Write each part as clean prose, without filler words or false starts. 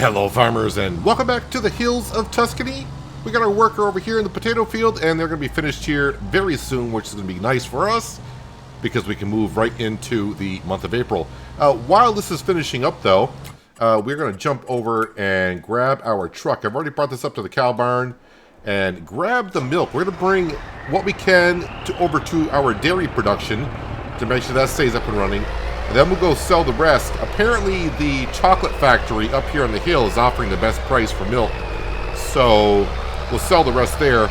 Hello farmers and welcome back to the hills of Tuscany. We got our worker over here in the potato field and they're going to be finished here very soon, which is going to be nice for us because we can move right into the month of April. While this is finishing up though, we're going to jump over and grab our truck. I've already brought this up to the cow barn and grab the milk. We're going to bring what we can over to our dairy production to make sure that stays up and running. And then we'll go sell the rest. Apparently the chocolate factory up here on the hill is offering the best price for milk. So we'll sell the rest there.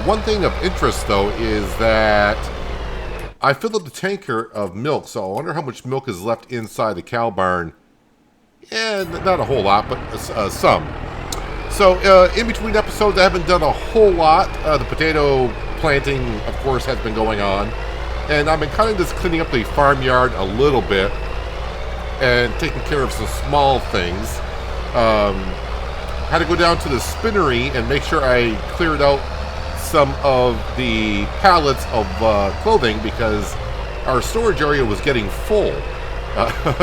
One thing of interest though is that I filled up the tanker of milk. So I wonder how much milk is left inside the cow barn. Yeah, not a whole lot, but some. So in between episodes I haven't done a whole lot. The potato planting of course has been going on. And I've been kind of just cleaning up the farmyard a little bit and taking care of some small things. Had to go down to the spinnery and make sure I cleared out some of the pallets of clothing because our storage area was getting full,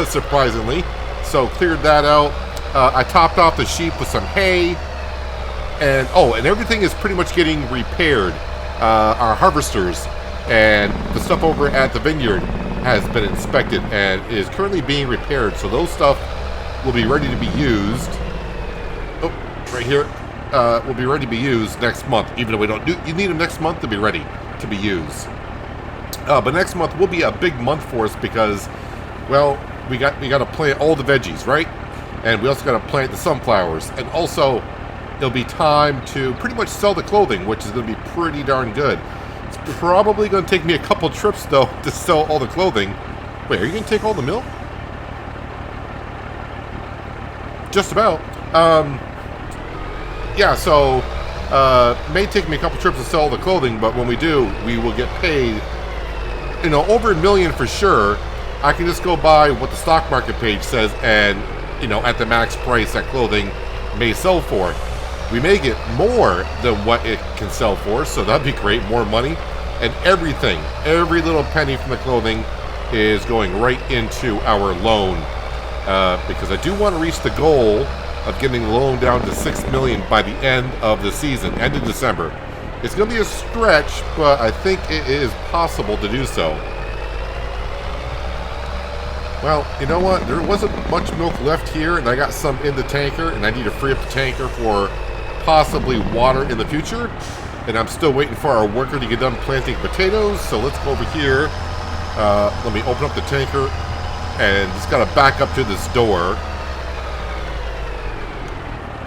surprisingly. So cleared that out. I topped off the sheep with some hay. And everything is pretty much getting repaired. Our harvesters and the stuff over at the vineyard has been inspected and is currently being repaired, so those stuff will be ready to be used. Right here, will be ready to be used next month. Even though we don't you need them next month to be ready to be used. But next month will be a big month for us because, well, we got to plant all the veggies, right? And we also got to plant the sunflowers, and also it'll be time to pretty much sell the clothing, which is going to be pretty darn good. It's probably going to take me a couple trips, though, to sell all the clothing. Wait, are you going to take all the milk? Just about. Yeah, so may take me a couple trips to sell all the clothing, but when we do, we will get paid, over $1 million for sure. I can just go by what the stock market page says and, at the max price that clothing may sell for. We may get more than what it can sell for, so that'd be great, more money. And everything, every little penny from the clothing is going right into our loan. Because I do want to reach the goal of getting the loan down to $6 million by the end of the season, end of December. It's going to be a stretch, but I think it is possible to do so. Well, you know what? There wasn't much milk left here, and I got some in the tanker, and I need to free up the tanker for possibly water in the future. And I'm still waiting for our worker to get done planting potatoes. So let's go over here. Let me open up the tanker. And just got to back up to this door.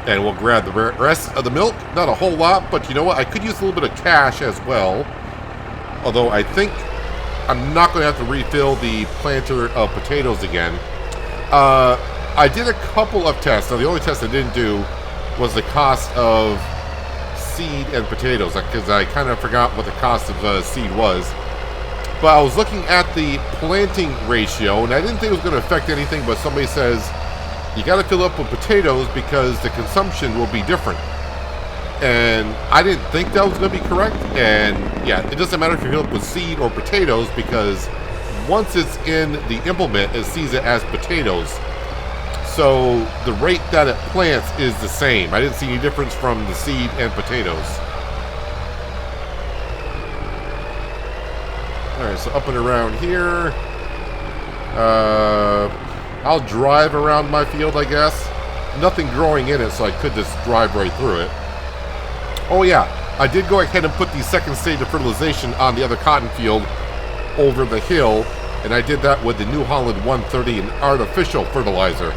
And we'll grab the rest of the milk. Not a whole lot, but you know what? I could use a little bit of cash as well. Although I think I'm not going to have to refill the planter of potatoes again. I did a couple of tests. Now the only test I didn't do was the cost of seed and potatoes, because I kind of forgot what the cost of seed was. But I was looking at the planting ratio, and I didn't think it was going to affect anything, but somebody says, you got to fill up with potatoes because the consumption will be different. And I didn't think that was going to be correct, and yeah, it doesn't matter if you fill up with seed or potatoes, because once it's in the implement, it sees it as potatoes. So the rate that it plants is the same. I didn't see any difference from the seed and potatoes. Alright, so up and around here. I'll drive around my field, I guess. Nothing growing in it, so I could just drive right through it. Oh yeah, I did go ahead and put the second stage of fertilization on the other cotton field over the hill. And I did that with the New Holland 130, an artificial fertilizer.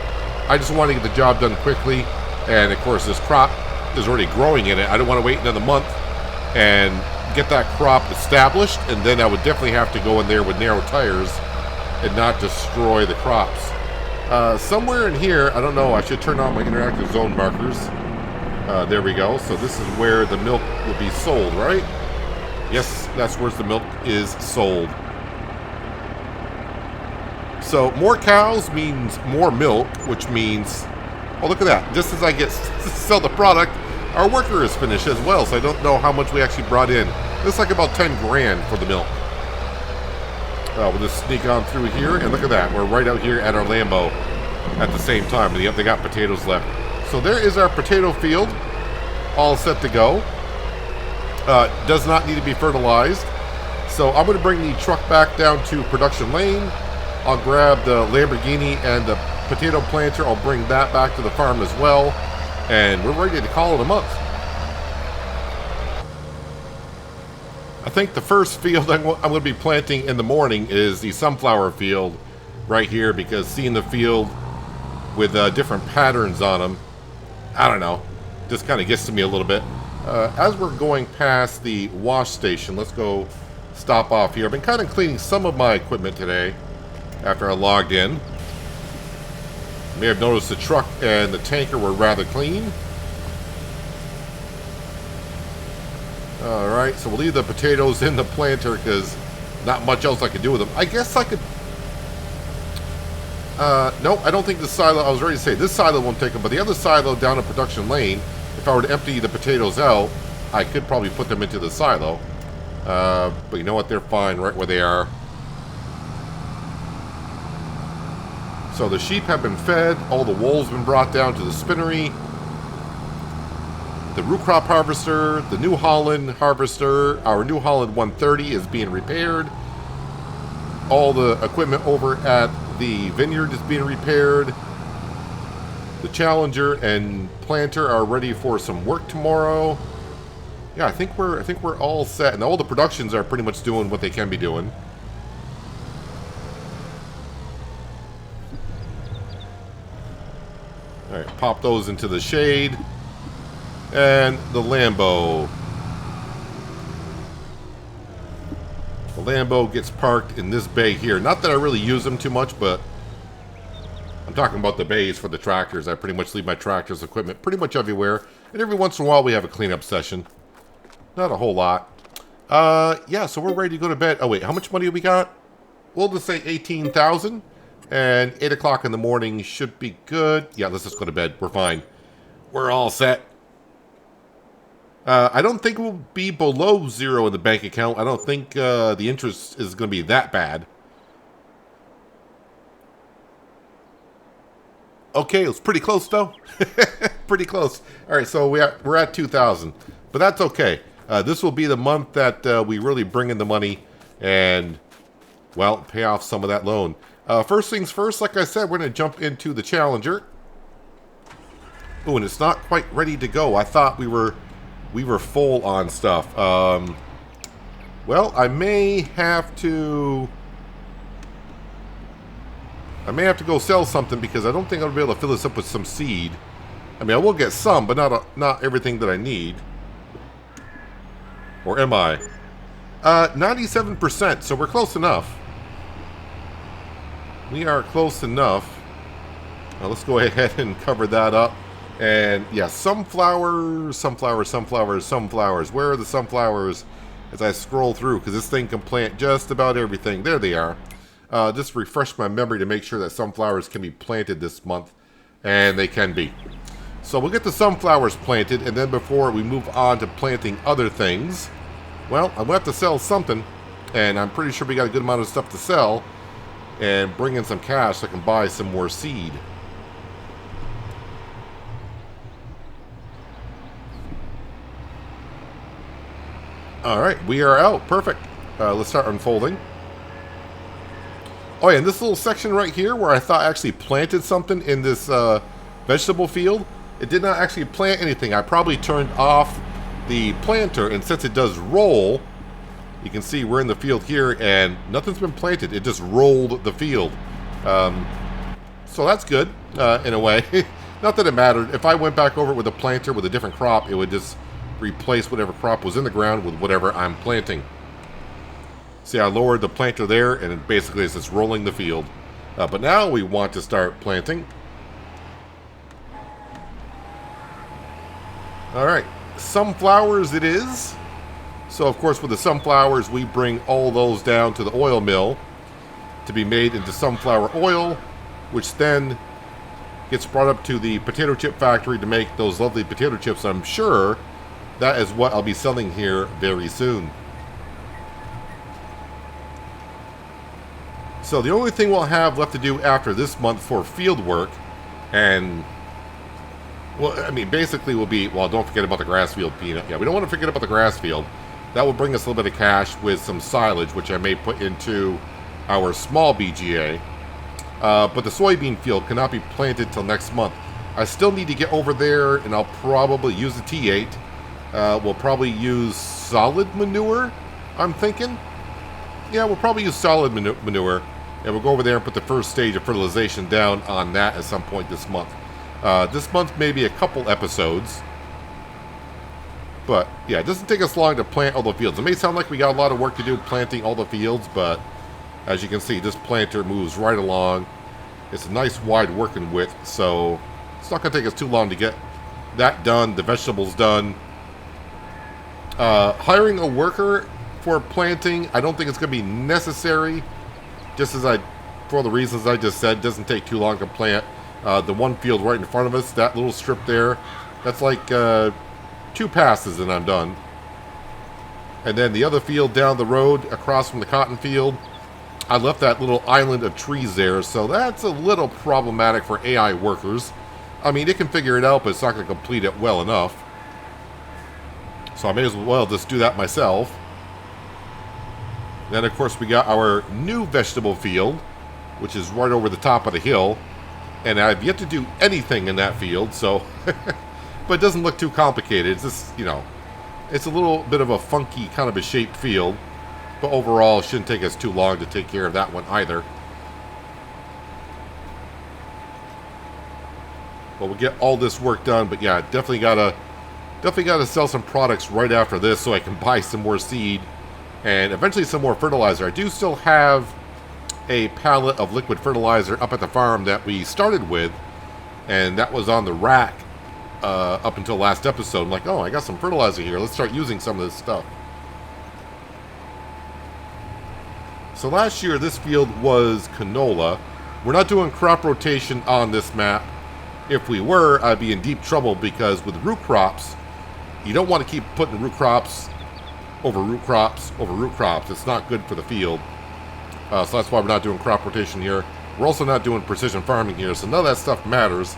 I just want to get the job done quickly, and of course this crop is already growing in it. I don't want to wait another month and get that crop established, and then I would definitely have to go in there with narrow tires and not destroy the crops. Somewhere in here, I don't know, I should turn on my interactive zone markers. There we go. So this is where the milk will be sold, right? Yes, that's where the milk is sold. So more cows means more milk, which means, oh look at that, just as I get to sell the product, our worker is finished as well, so I don't know how much we actually brought in. Looks like about 10 grand for the milk. We'll just sneak on through here, and look at that, we're right out here at our Lambo at the same time. They got potatoes left. So there is our potato field, all set to go. Does not need to be fertilized. So I'm going to bring the truck back down to production lane. I'll grab the Lamborghini and the potato planter. I'll bring that back to the farm as well. And we're ready to call it a month. I think the first field I'm going to be planting in the morning is the sunflower field right here, because seeing the field with different patterns on them, I don't know, just kind of gets to me a little bit. As we're going past the wash station, let's go stop off here. I've been kind of cleaning some of my equipment today after I logged in. You may have noticed the truck and the tanker were rather clean. Alright, so we'll leave the potatoes in the planter because not much else I can do with them. I guess I could... no, I don't think this silo... I was ready to say, this silo won't take them, but the other silo down in production lane, if I were to empty the potatoes out, I could probably put them into the silo. But you know what? They're fine right where they are. So the sheep have been fed. All the wool's been brought down to the spinnery. The root crop harvester, the New Holland harvester, our New Holland 130 is being repaired. All the equipment over at the vineyard is being repaired. The Challenger and planter are ready for some work tomorrow. Yeah, I think we're all set, and all the productions are pretty much doing what they can be doing. All right, pop those into the shade. And the Lambo. The Lambo gets parked in this bay here. Not that I really use them too much, but I'm talking about the bays for the tractors. I pretty much leave my tractor's equipment pretty much everywhere. And every once in a while we have a cleanup session. Not a whole lot. Yeah, so we're ready to go to bed. Oh wait, how much money have we got? We'll just say 18,000. And 8 o'clock in the morning should be good. Yeah, let's just go to bed. We're fine. We're all set. I don't think we'll be below zero in the bank account. I don't think the interest is going to be that bad. Okay, it was pretty close though. Pretty close. All right, so we're at 2,000, but that's okay. This will be the month that we really bring in the money and, well, pay off some of that loan. First things first, like I said, we're going to jump into the Challenger. Oh, and it's not quite ready to go. I thought we were full on stuff. Well, I may have to go sell something because I don't think I'll be able to fill this up with some seed. I mean, I will get some, but not everything that I need. Or am I? 97%, so we're close enough. We are close enough. Now let's go ahead and cover that up. And yeah, sunflowers. Where are the sunflowers as I scroll through? Because this thing can plant just about everything. There they are. Just refresh my memory to make sure that sunflowers can be planted this month. And they can be. So we'll get the sunflowers planted. And then before we move on to planting other things, well, I'm going to have to sell something. And I'm pretty sure we got a good amount of stuff to sell. And bring in some cash so I can buy some more seed. Alright, we are out. Perfect. Let's start unfolding. Oh yeah, and this little section right here where I thought I actually planted something in this vegetable field, it did not actually plant anything. I probably turned off the planter, and since it does roll, you can see we're in the field here and nothing's been planted. It just rolled the field. So that's good, in a way. Not that it mattered. If I went back over it with a planter with a different crop, it would just replace whatever crop was in the ground with whatever I'm planting. See, I lowered the planter there, and it basically is just rolling the field. But now we want to start planting. Alright, sunflowers it is. So, of course, with the sunflowers, we bring all those down to the oil mill to be made into sunflower oil, which then gets brought up to the potato chip factory to make those lovely potato chips. I'm sure that is what I'll be selling here very soon. So the only thing we'll have left to do after this month for field work, and Well, I mean, basically will be, well, don't forget about the grass field, Peanut. Yeah, we don't want to forget about the grass field. That will bring us a little bit of cash with some silage, which I may put into our small BGA. But the soybean field cannot be planted till next month. I still need to get over there, and I'll probably use the T8. We'll probably use solid manure, I'm thinking. Yeah, we'll probably use solid manure, and we'll go over there and put the first stage of fertilization down on that at some point this month. This month, maybe a couple episodes. But, yeah, it doesn't take us long to plant all the fields. It may sound like we got a lot of work to do planting all the fields, but as you can see, this planter moves right along. It's a nice wide working width, so it's not going to take us too long to get that done, the vegetables done. Hiring a worker for planting, I don't think it's going to be necessary. Just as for the reasons I just said, it doesn't take too long to plant. The one field right in front of us, that little strip there, that's like 2 passes and I'm done. And then the other field down the road across from the cotton field, I left that little island of trees there, so that's a little problematic for AI workers. I mean, it can figure it out, but it's not going to complete it well enough. So I may as well just do that myself. Then, of course, we got our new vegetable field, which is right over the top of the hill. And I've yet to do anything in that field, so... but it doesn't look too complicated. It's just, you know, it's a little bit of a funky kind of a shaped field. But overall, it shouldn't take us too long to take care of that one either. But we'll get all this work done. But yeah, definitely gotta sell some products right after this so I can buy some more seed and eventually some more fertilizer. I do still have a pallet of liquid fertilizer up at the farm that we started with, and that was on the rack up until last episode. I'm like, oh, I got some fertilizer here. Let's start using some of this stuff. So last year, this field was canola. We're not doing crop rotation on this map. If we were, I'd be in deep trouble because with root crops, you don't want to keep putting root crops over root crops over root crops. It's not good for the field. So that's why we're not doing crop rotation here. We're also not doing precision farming here, so none of that stuff matters.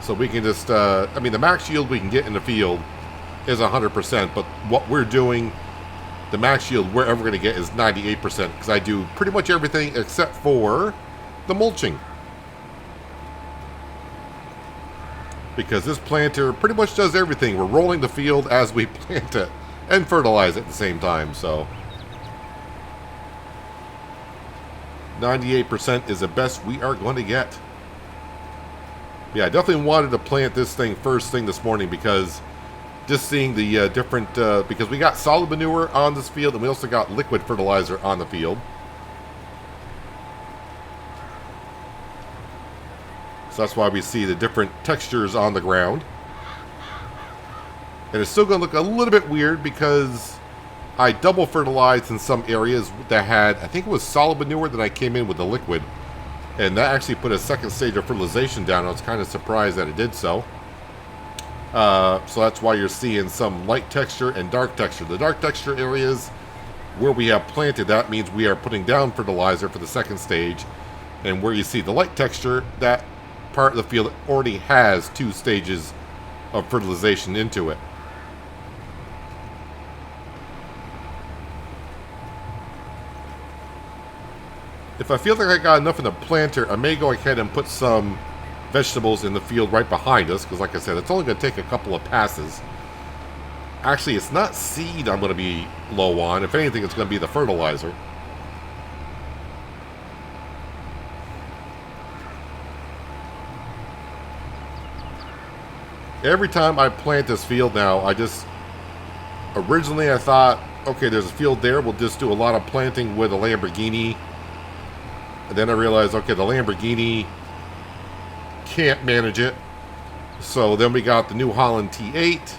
So we can just, I mean, the max yield we can get in the field is 100%, but what we're doing, the max yield we're ever going to get is 98%, because I do pretty much everything except for the mulching. Because this planter pretty much does everything. We're rolling the field as we plant it and fertilize it at the same time, so 98% is the best we are going to get. Yeah, I definitely wanted to plant this thing first thing this morning because just seeing the different, because we got solid manure on this field and we also got liquid fertilizer on the field. So that's why we see the different textures on the ground. And it's still going to look a little bit weird because I double fertilized in some areas that had, I think it was solid manure that I came in with the liquid. And that actually put a second stage of fertilization down. I was kind of surprised that it did so. So that's why you're seeing some light texture and dark texture. The dark texture areas where we have planted, that means we are putting down fertilizer for the second stage. And where you see the light texture, that part of the field already has 2 stages of fertilization into it. If I feel like I got enough in the planter, I may go ahead and put some vegetables in the field right behind us, because like I said, it's only going to take a couple of passes. Actually, it's not seed I'm going to be low on. If anything, it's going to be the fertilizer. Every time I plant this field now, originally I thought, okay, there's a field there, we'll just do a lot of planting with a Lamborghini. And then I realized, okay, the Lamborghini can't manage it. So then we got the New Holland T8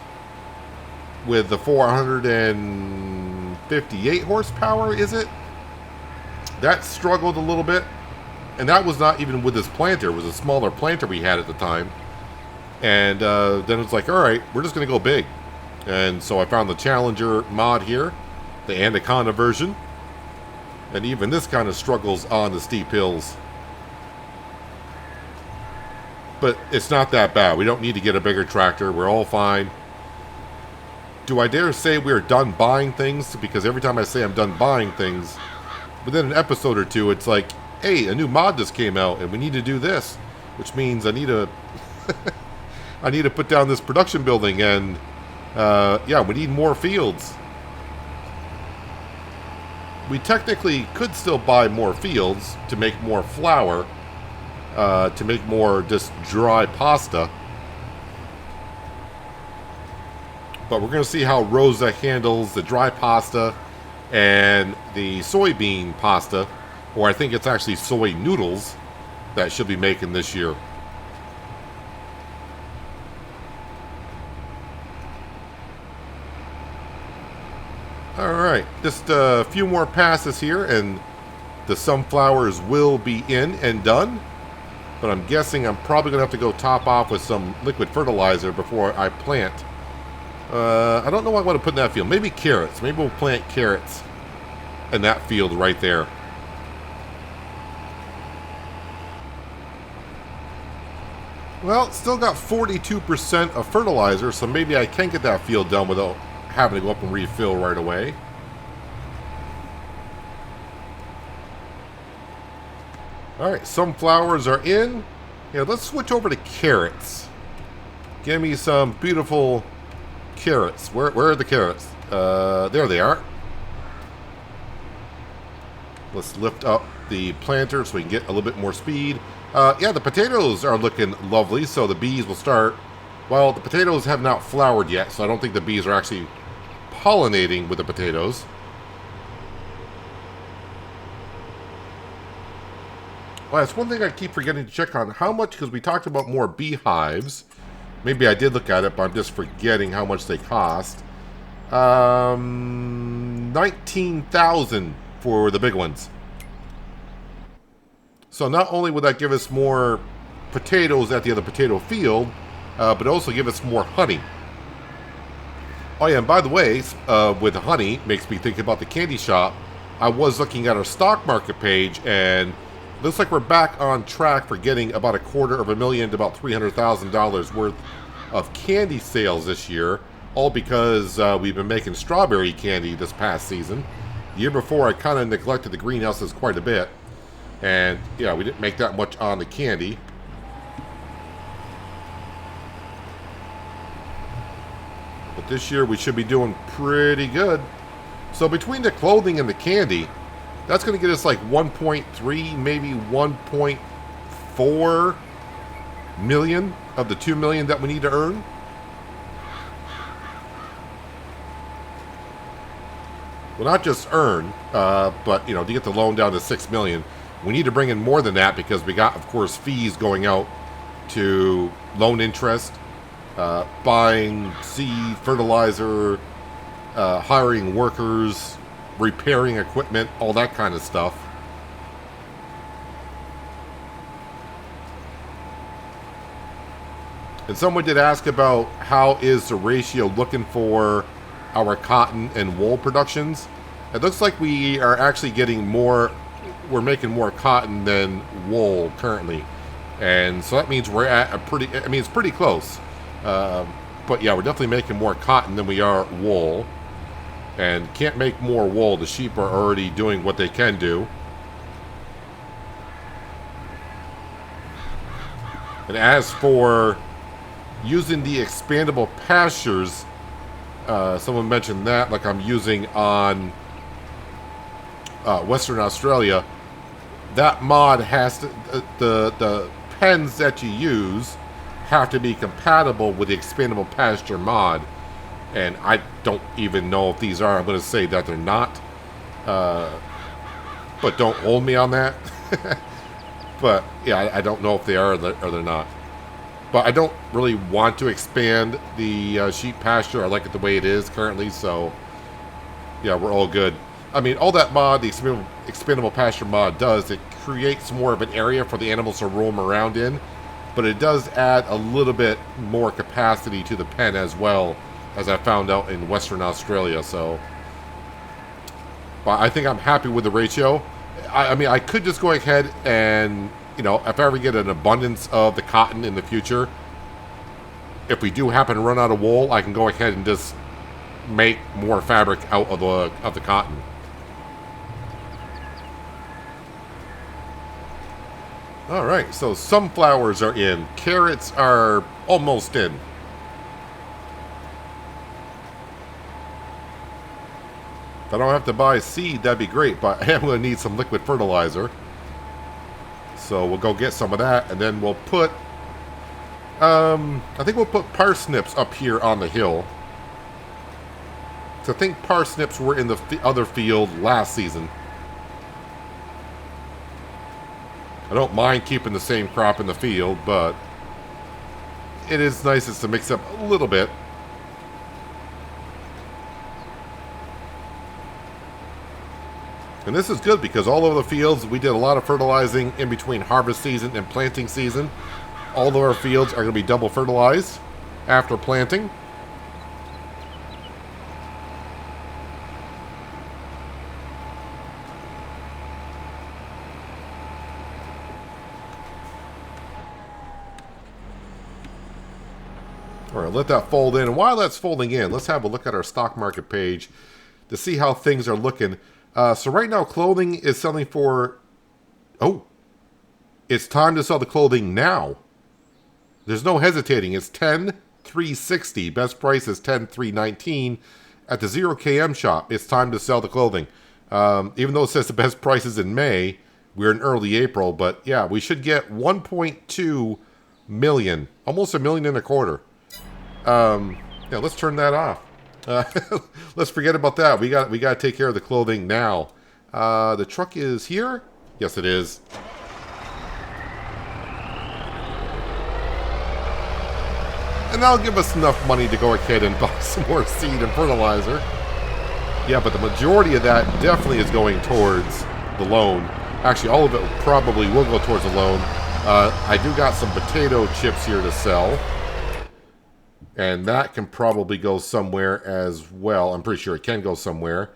with the 458 horsepower, is it? That struggled a little bit. And that was not even with this planter. It was a smaller planter we had at the time. And then it's like, all right, we're just going to go big. And so I found the Challenger mod here, the Anaconda version. And even this kind of struggles on the steep hills. But it's not that bad. We don't need to get a bigger tractor. We're all fine. Do I dare say we're done buying things? Because every time I say I'm done buying things, within an episode or two, it's like, hey, a new mod just came out and we need to do this. Which means I need to I need to put down this production building and yeah, we need more fields. We technically could still buy more fields to make more flour, to make more just dry pasta. But we're going to see how Rosa handles the dry pasta and the soybean pasta, or I think it's actually soy noodles that she'll be making this year. Alright, just a few more passes here and the sunflowers will be in and done. But I'm guessing I'm probably going to have to go top off with some liquid fertilizer before I plant. I don't know what I want to put in that field. Maybe carrots. Maybe we'll plant carrots in that field right there. Well, still got 42% of fertilizer, so maybe I can get that field done without having to go up and refill right away. Alright, sunflowers are in. Yeah, let's switch over to carrots. Give me some beautiful carrots. Where are the carrots? There they are. Let's lift up the planter so we can get a little bit more speed. Yeah, the potatoes are looking lovely, so the bees will start. Well, the potatoes have not flowered yet, so I don't think the bees are actually pollinating with the potatoes. Well, that's one thing I keep forgetting to check on. How much, because we talked about more beehives. Maybe I did look at it, but I'm just forgetting how much they cost. 19,000 for the big ones. So not only would that give us more potatoes at the other potato field, but also give us more honey. Oh yeah, and by the way, with the honey, makes me think about the candy shop. I was looking at our stock market page, and looks like we're back on track for getting about $250,000 to about $300,000 worth of candy sales this year, all because we've been making strawberry candy this past season. The year before, I kind of neglected the greenhouses quite a bit, and yeah, we didn't make that much on the candy. But this year, we should be doing pretty good. So between the clothing and the candy, that's going to get us like 1.3, maybe 1.4 million of the 2 million that we need to earn. Well, not just earn, but, you know, to get the loan down to 6 million, we need to bring in more than that because we got, of course, fees going out to loan interest, buying seed, fertilizer, hiring workers, repairing equipment, all that kind of stuff. And someone did ask about how is the ratio looking for our cotton and wool productions. It looks like we are actually getting more, we're making more cotton than wool currently. And so that means we're at a pretty, I mean, it's pretty close. But yeah, we're definitely making more cotton than we are wool. And can't make more wool. The sheep are already doing what they can do. And as for using the expandable pastures, someone mentioned that, like I'm using on Western Australia. That mod has to, the pens that you use have to be compatible with the expandable pasture mod. And I don't even know if these are. I'm going to say that they're not. But don't hold me on that. But yeah, I don't know if they are or they're not. But I don't really want to expand the sheep pasture. I like it the way it is currently. So yeah, we're all good. I mean, all that mod, the expandable pasture mod does, it creates more of an area for the animals to roam around in. But it does add a little bit more capacity to the pen as well, as I found out in Western Australia. So but I think I'm happy with the ratio. I mean, I could just go ahead and you know, if I ever get an abundance of the cotton in the future, if we do happen to run out of wool, I can go ahead and just make more fabric out of the cotton. All right, so sunflowers are in. Carrots are almost in. If I don't have to buy seed, that'd be great, but I am going to need some liquid fertilizer. So we'll go get some of that, and then we'll put... I think we'll put parsnips up here on the hill. So I think parsnips were in the other field last season. I don't mind keeping the same crop in the field, but it is nice just to mix up a little bit. And this is good because all over the fields, we did a lot of fertilizing in between harvest season and planting season. All of our fields are going to be double fertilized after planting. All right, let that fold in. And while that's folding in, let's have a look at our stock market page to see how things are looking. So right now, clothing is selling for... Oh, it's time to sell the clothing now. There's no hesitating. It's $10,360. Best price is $10,319 at the 0KM shop. It's time to sell the clothing. Even though it says the best price is in May, we're in early April. But yeah, we should get 1.2 million, almost $1.25 million. Yeah, let's turn that off. Let's forget about that. We got to take care of the clothing now. The truck is here. Yes, it is. And that'll give us enough money to go ahead and buy some more seed and fertilizer. Yeah, but the majority of that definitely is going towards the loan. Actually, all of it probably will go towards the loan. I do got some potato chips here to sell. And that can probably go somewhere as well. I'm pretty sure it can go somewhere.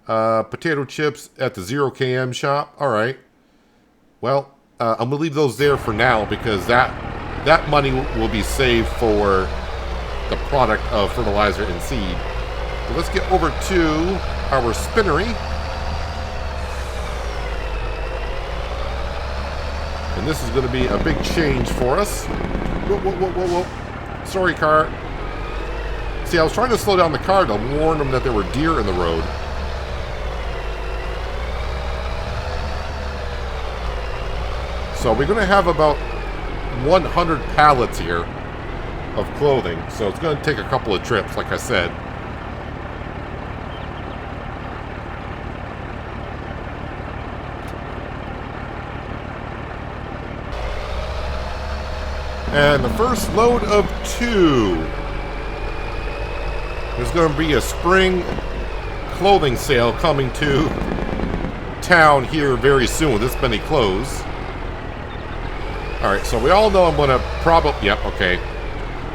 Potato chips at the 0KM shop. All right. Well, I'm going to leave those there for now because that money will be saved for the product of fertilizer and seed. So let's get over to our spinnery. And this is going to be a big change for us. Whoa, whoa, whoa, whoa, whoa. Sorry, car. See, I was trying to slow down the car to warn them that there were deer in the road. So we're going to have about 100 pallets here of clothing. So it's going to take a couple of trips, like I said. And the first load of 2. There's going to be a spring clothing sale coming to town here very soon. This many clothes. Alright, so we all know I'm going to probably... Yep, okay.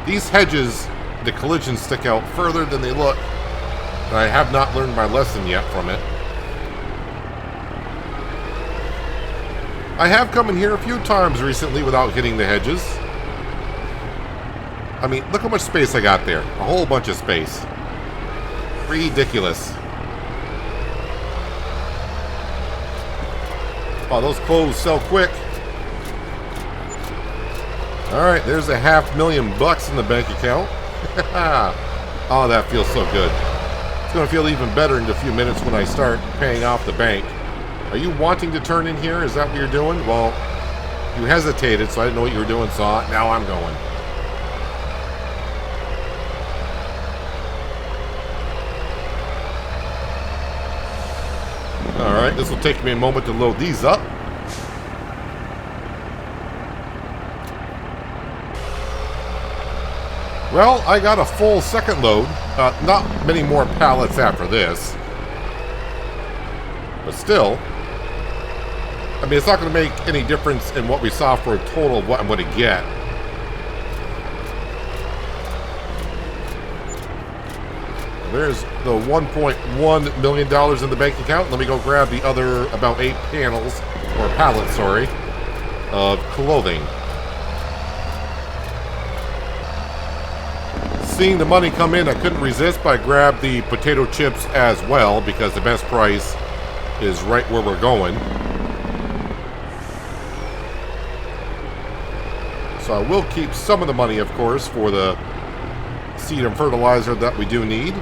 These hedges, the collisions stick out further than they look. And I have not learned my lesson yet from it. I have come in here a few times recently without hitting the hedges. I mean, look how much space I got there. A whole bunch of space. Ridiculous. Oh, those clothes sell quick. Alright, there's $500,000 in the bank account. Oh, that feels so good. It's going to feel even better in a few minutes when I start paying off the bank. Are you wanting to turn in here? Is that what you're doing? Well, you hesitated, so I didn't know what you were doing, so now I'm going. Alright, this will take me a moment to load these up. Well, I got a full second load. Not many more pallets after this. But still, I mean, it's not going to make any difference in what we saw for a total of what I'm going to get. There's the $1.1 million in the bank account. Let me go grab the other about 8 panels, or pallets, sorry, of clothing. Seeing the money come in, I couldn't resist, but I grabbed the potato chips as well because the best price is right where we're going. So I will keep some of the money, of course, for the seed and fertilizer that we do need.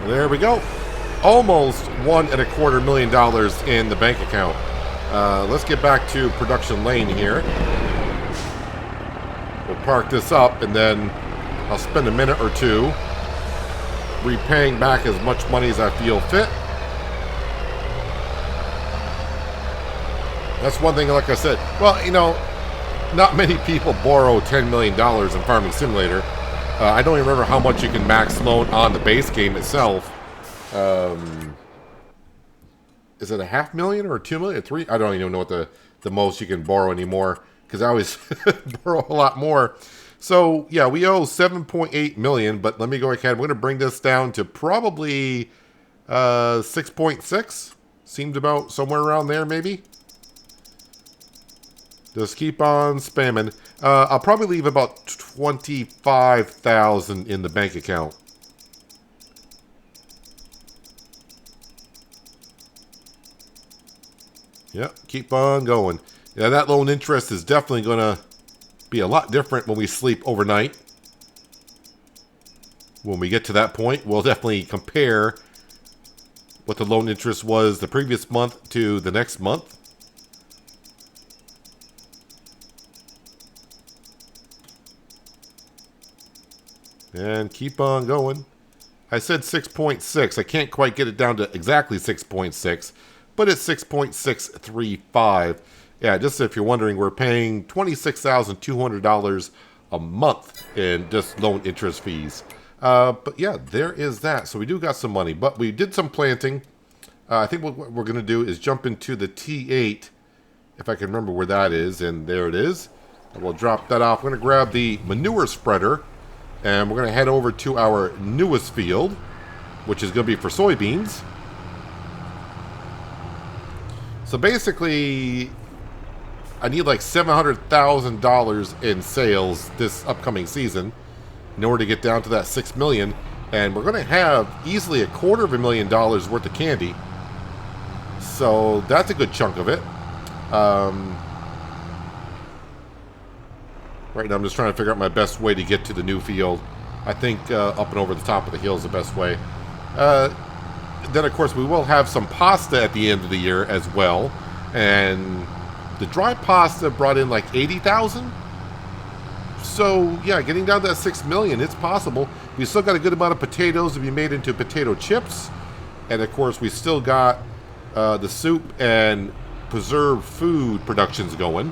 There we go. Almost $1.25 million in the bank account. Let's get back to production lane here. We'll park this up and then I'll spend a minute or two repaying back as much money as I feel fit. That's one thing, like I said. Well, you know, not many people borrow $10 million in Farming Simulator. I don't even remember how much you can max loan on the base game itself. Is it $500,000 or $2 million or $3 million? I don't even know what the most you can borrow anymore because I always borrow a lot more. So yeah, we owe $7.8 million, but let me go ahead. We're going to bring this down to probably 6.6. Seemed about somewhere around there, maybe. Just keep on spamming. I'll probably leave about $25,000 in the bank account. Yep, keep on going. Yeah, that loan interest is definitely going to be a lot different when we sleep overnight. When we get to that point, we'll definitely compare what the loan interest was the previous month to the next month. And keep on going. I said 6.6. I can't quite get it down to exactly 6.6, but it's 6.635. Yeah, just if you're wondering, we're paying $26,200 a month in just loan interest fees. But yeah, there is that. So we do got some money, but we did some planting. I think what we're going to do is jump into the T8, if I can remember where that is, and there it is. And we'll drop that off. We're going to grab the manure spreader, and we're going to head over to our newest field, which is going to be for soybeans. So basically, I need like $700,000 in sales this upcoming season in order to get down to that $6 million. And we're going to have easily $250,000 worth of candy. So that's a good chunk of it. Right now I'm just trying to figure out my best way to get to the new field. I think up and over the top of the hill is the best way. Then, of course, we will have some pasta at the end of the year as well. And the dry pasta brought in like 80,000. So, yeah, getting down to that 6 million, it's possible. We still got a good amount of potatoes to be made into potato chips. And, of course, we still got the soup and preserved food productions going.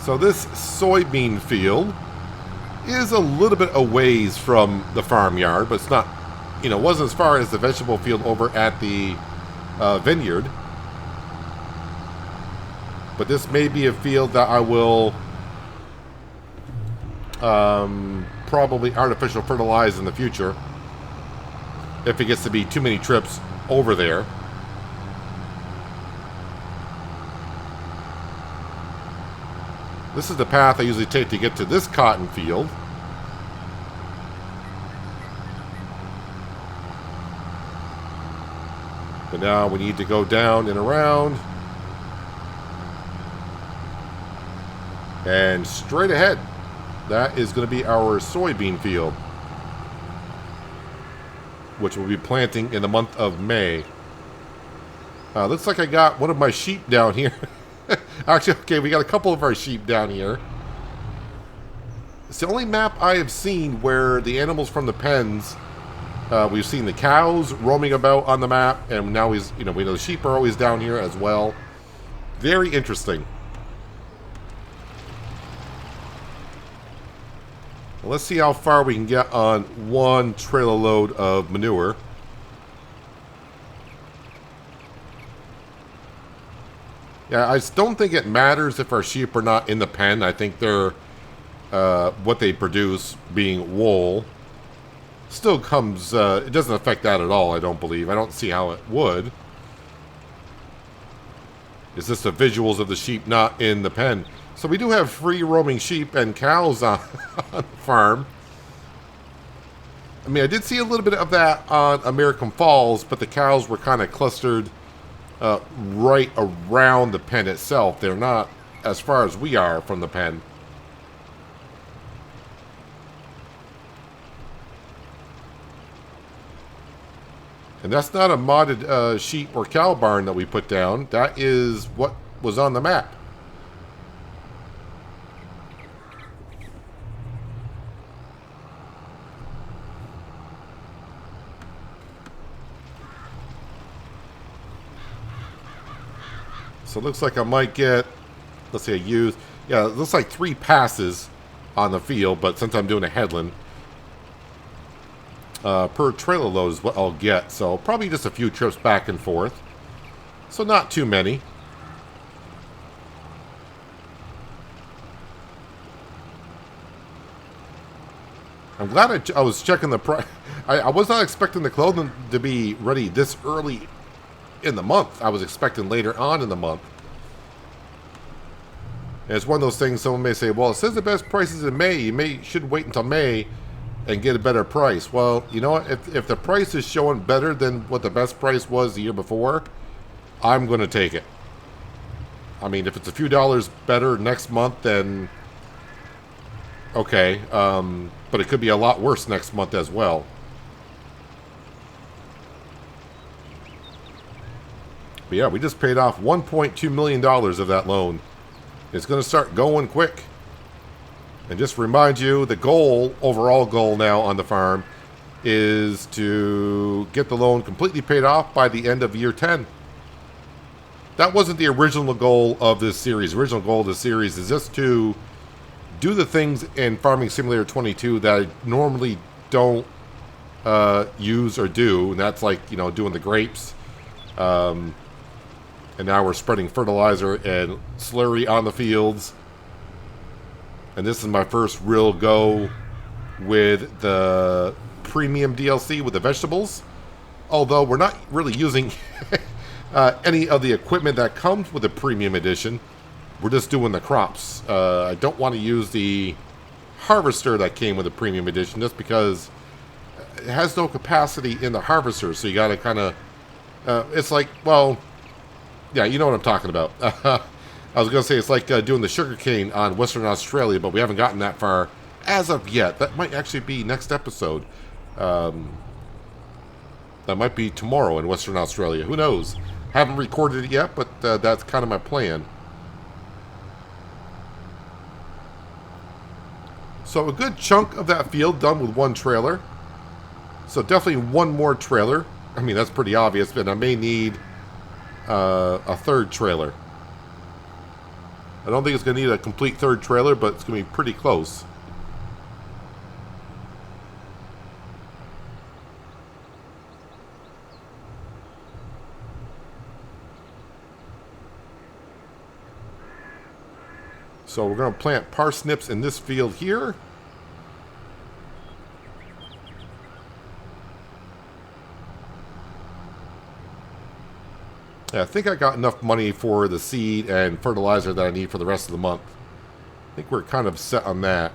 So this soybean field is a little bit a ways from the farmyard, but it's not, you know, wasn't as far as the vegetable field over at the vineyard. But this may be a field that I will probably artificial fertilize in the future if it gets to be too many trips over there. This is the path I usually take to get to this cotton field. But now we need to go down and around. And straight ahead, that is going to be our soybean field, which we'll be planting in the month of May. Looks like I got one of my sheep down here. Actually, okay, we got a couple of our sheep down here. It's the only map I have seen where the animals from the pens, we've seen the cows roaming about on the map, and now we know the sheep are always down here as well. Very interesting. Well, let's see how far we can get on one trailer load of manure. Yeah, I don't think it matters if our sheep are not in the pen. I think they're what they produce, being wool, still comes. It doesn't affect that at all. I don't believe. I don't see how it would. It's just the visuals of the sheep not in the pen. So we do have free roaming sheep and cows on, on the farm. I mean, I did see a little bit of that on American Falls, but the cows were kind of clustered right around the pen itself. They're not as far as we are from the pen. And that's not a modded sheep or cow barn that we put down. That is what was on the map. So it looks like I might get, let's say I use, yeah, it looks like 3 passes on the field, but since I'm doing a headland, per trailer load is what I'll get. So probably just a few trips back and forth. So not too many. I'm glad I was checking the price. I was not expecting the clothing to be ready this early in the month. I was expecting later on in the month. And it's one of those things someone may say, well, it says the best price is in May. You should wait until May and get a better price. Well, you know what? If the price is showing better than what the best price was the year before, I'm going to take it. I mean, if it's a few dollars better next month, then okay. But it could be a lot worse next month as well. But yeah, we just paid off $1.2 million of that loan. It's going to start going quick. And just to remind you, the goal, overall goal now on the farm, is to get the loan completely paid off by the end of year 10. That wasn't the original goal of this series. The original goal of this series is just to do the things in Farming Simulator 22 that I normally don't use or do. And that's like, you know, doing the grapes. And now we're spreading fertilizer and slurry on the fields. And this is my first real go with the premium DLC with the vegetables. Although we're not really using any of the equipment that comes with the premium edition. We're just doing the crops. I don't want to use the harvester that came with the premium edition just because it has no capacity in the harvester. So you got to kind of... it's like, well... Yeah, you know what I'm talking about. I was going to say it's like doing the sugarcane on Western Australia, but we haven't gotten that far as of yet. That might actually be next episode. That might be tomorrow in Western Australia. Who knows? Haven't recorded it yet, but that's kind of my plan. So a good chunk of that field done with one trailer. So definitely one more trailer. I mean, that's pretty obvious, but I may need... a third trailer. I don't think it's going to need a complete third trailer, but it's going to be pretty close. So we're going to plant parsnips in this field here. Yeah, I think I got enough money for the seed and fertilizer that I need for the rest of the month. I think we're kind of set on that.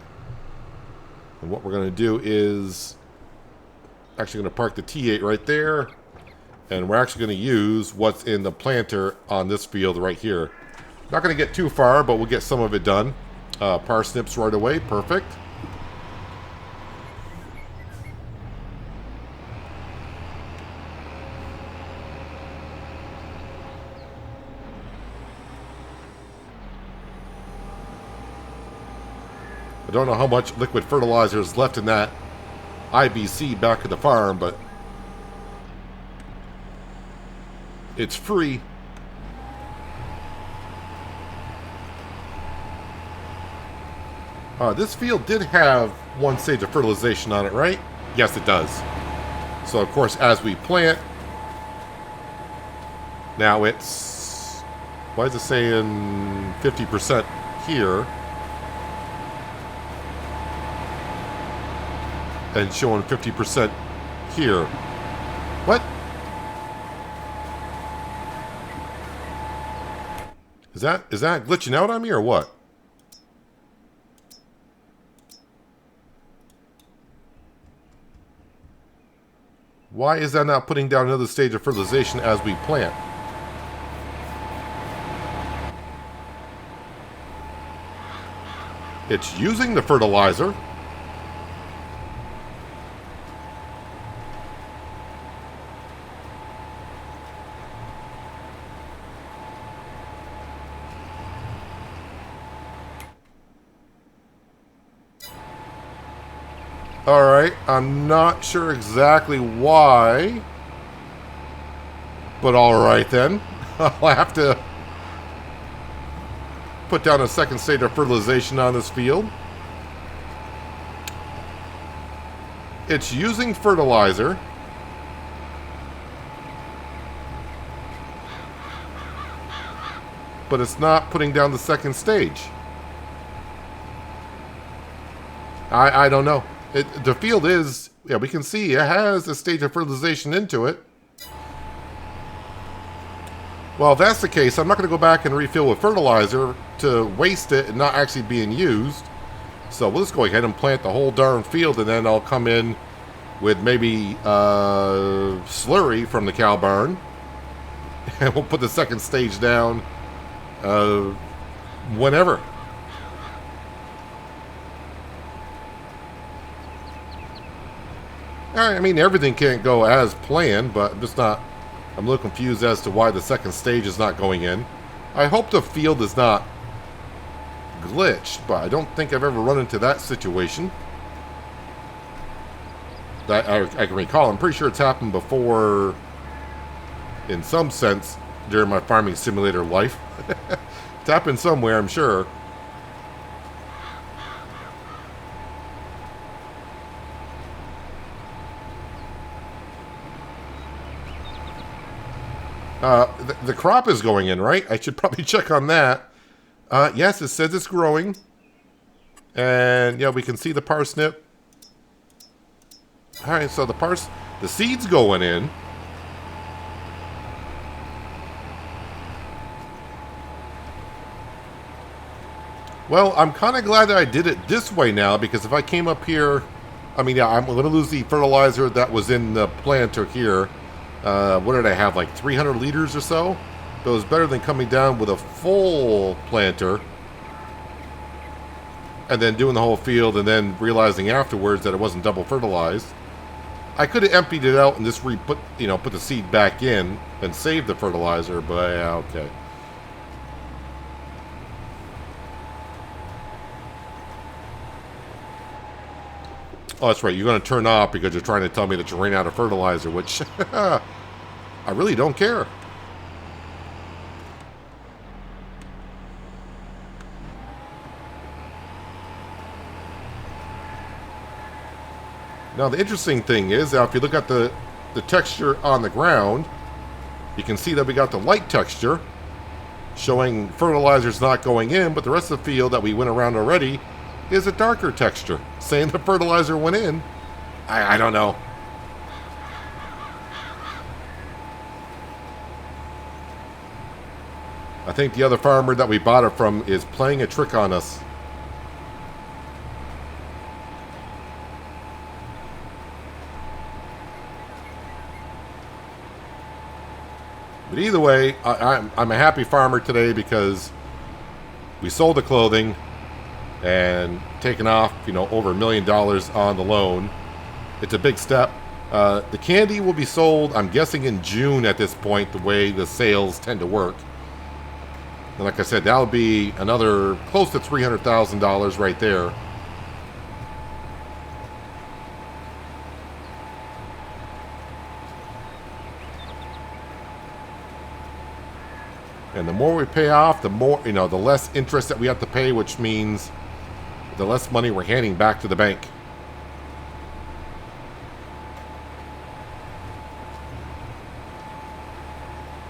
And what we're going to do is actually going to park the T8 right there. And we're actually going to use what's in the planter on this field right here. Not going to get too far, but we'll get some of it done. Parsnips right away. Perfect. I don't know how much liquid fertilizer is left in that IBC back at the farm, but it's free. This field did have one stage of fertilization on it, right? Yes, it does. So, of course, as we plant, now it's Why is it saying 50% here and showing 50% here? What? Is that glitching out on me or what? Why is that not putting down another stage of fertilization as we plant? It's using the fertilizer. Alright, I'm not sure exactly why. But alright then. I'll have to put down a second stage of fertilization on this field. It's using fertilizer. But it's not putting down the second stage. I don't know. The field is, yeah, we can see it has a stage of fertilization into it. Well, if that's the case, I'm not going to go back and refill with fertilizer to waste it and not actually being used. So we'll just go ahead and plant the whole darn field, and then I'll come in with maybe slurry from the cow barn. And we'll put the second stage down whenever. I mean, everything can't go as planned, but I'm a little confused as to why the second stage is not going in. I hope the field is not glitched, but I don't think I've ever run into that situation that I can recall. I'm pretty sure it's happened before in some sense during my farming simulator life. It's happened somewhere, I'm sure. The crop is going in, right? I should probably check on that. Yes, it says it's growing. And, yeah, we can see the parsnip. Alright, so the seed's going in. Well, I'm kind of glad that I did it this way now, because if I came up here... I mean, yeah, I'm going to lose the fertilizer that was in the planter here. What did I have, like 300 liters or so? But it was better than coming down with a full planter and then doing the whole field and then realizing afterwards that it wasn't double fertilized. I could have emptied it out and just put the seed back in and save the fertilizer, but yeah, okay. Oh, that's right. You're going to turn off because you're trying to tell me that you ran out of fertilizer, which I really don't care. Now, the interesting thing is, if you look at the texture on the ground, you can see that we got the light texture showing fertilizer's not going in, but the rest of the field that we went around already is a darker texture, saying the fertilizer went in. I don't know. I think the other farmer that we bought it from is playing a trick on us. But either way, I'm a happy farmer today because we sold the clothing and taken off, over $1 million on the loan. It's a big step. The candy will be sold, I'm guessing, in June at this point, the way the sales tend to work. And like I said, that'll be another close to $300,000 right there. And the more we pay off, the more, the less interest that we have to pay, which means the less money we're handing back to the bank.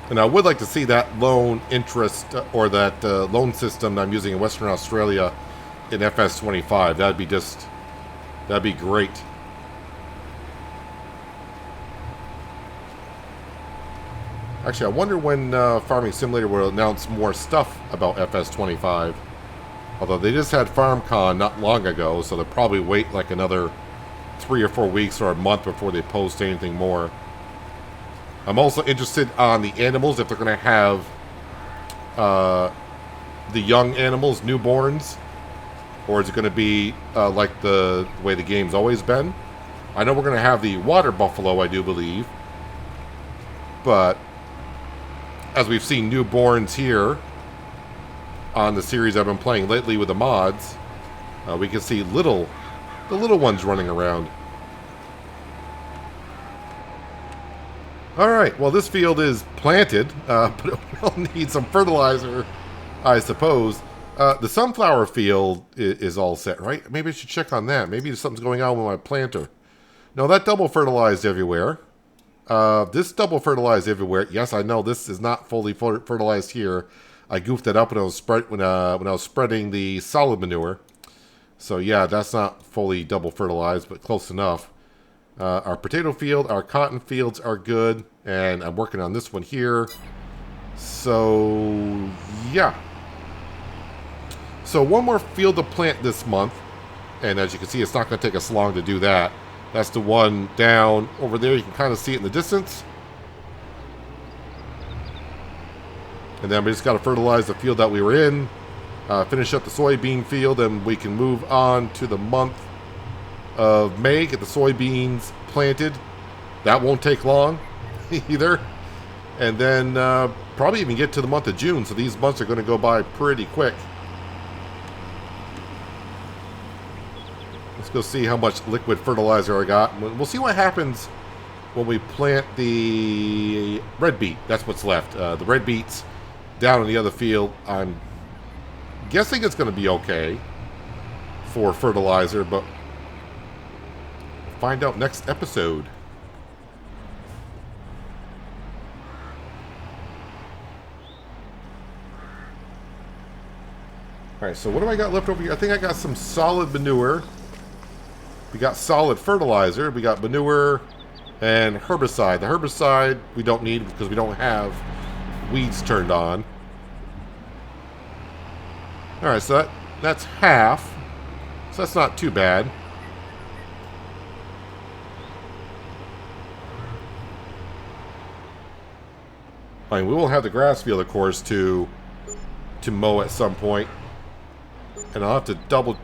And I would like to see that loan interest or that loan system that I'm using in Western Australia in FS25. That'd be great. Actually, I wonder when Farming Simulator will announce more stuff about FS25. Although they just had FarmCon not long ago, so they'll probably wait like another 3 or 4 weeks or a month before they post anything more. I'm also interested on the animals, if they're going to have the young animals, newborns, or is it going to be like the way the game's always been? I know we're going to have the water buffalo, I do believe, but as we've seen newborns here on the series I've been playing lately with the mods, we can see the little ones running around. Alright, well this field is planted, but it will need some fertilizer, I suppose. The sunflower field is all set, right? Maybe I should check on that. Maybe something's going on with my planter. No, that double fertilized everywhere. This double fertilized everywhere. Yes, I know this is not fully fertilized here. I goofed it up when I was spreading the solid manure. So yeah, that's not fully double fertilized, but close enough. Our potato field, our cotton fields are good, and I'm working on this one here. So yeah. So one more field to plant this month, and as you can see, it's not going to take us long to do that. That's the one down over there. You can kind of see it in the distance. And then we just got to fertilize the field that we were in, finish up the soybean field, and we can move on to the month of May, get the soybeans planted. That won't take long either. And then probably even get to the month of June, so these months are going to go by pretty quick. Let's go see how much liquid fertilizer I got. We'll see what happens when we plant the red beet. That's what's left. The red beets down in the other field. I'm guessing it's going to be okay for fertilizer, but we'll find out next episode. Alright, so what do I got left over here? I think I got some solid manure. We got solid fertilizer. We got manure and herbicide. The herbicide we don't need because we don't have weeds turned on. Alright, so that's half. So that's not too bad. I mean, we will have the grass field, of course, to mow at some point. And I'll have to double...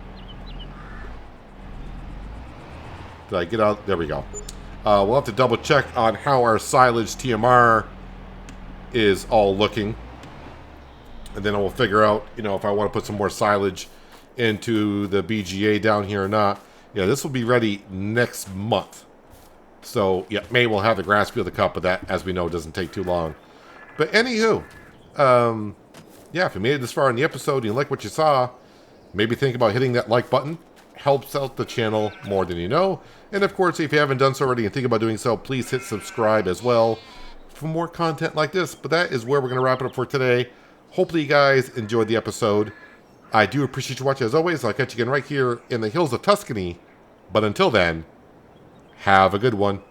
Did I get out? There we go. We'll have to double check on how our silage TMR is all looking. And then we'll figure out, you know, if I want to put some more silage into the BGA down here or not. Yeah, this will be ready next month. So, yeah, May we'll have the grass field to cut, but that, as we know, doesn't take too long. But anywho, yeah, if you made it this far in the episode and you like what you saw, maybe think about hitting that like button. Helps out the channel more than you know. And of course, if you haven't done so already and think about doing so, please hit subscribe as well for more content like this. But that is where we're going to wrap it up for today. Hopefully you guys enjoyed the episode. I do appreciate you watching as always. I'll catch you again right here in the hills of Tuscany. But until then, have a good one.